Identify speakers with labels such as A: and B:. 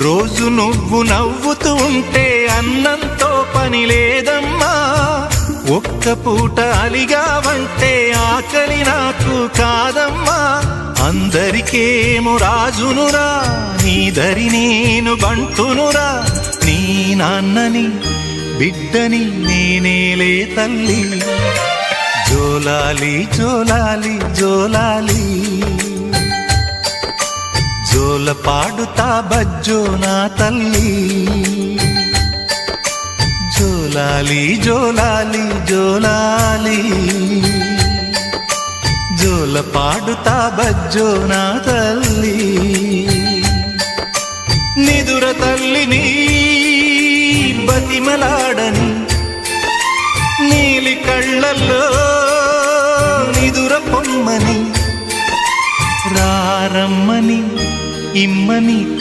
A: రోజు నువ్వు నవ్వుతూ ఉంటే అన్నంతో పని లేదమ్మా. ఒక్క పూట అలిగావంటే ఆకలి నాకు కాదమ్మా. అందరికేమో రాజునురా, నీ దరి నేను బంటునురా. నీ నాన్నని బిడ్డని నేనేలే తల్లి. జోలాలి జోలాలి జోలాలి, జోల పాడుతా బజ్జో నా తల్లి. జోలాలి జోలాలి జోలాలి, జోల పాడుతా బజ్జో నా తల్లి. నిదుర తల్లిని బతిమలాడని, నీలి కళ్ళల్లో నిదుర పొమ్మని, రారమ్మని ఇమ్మని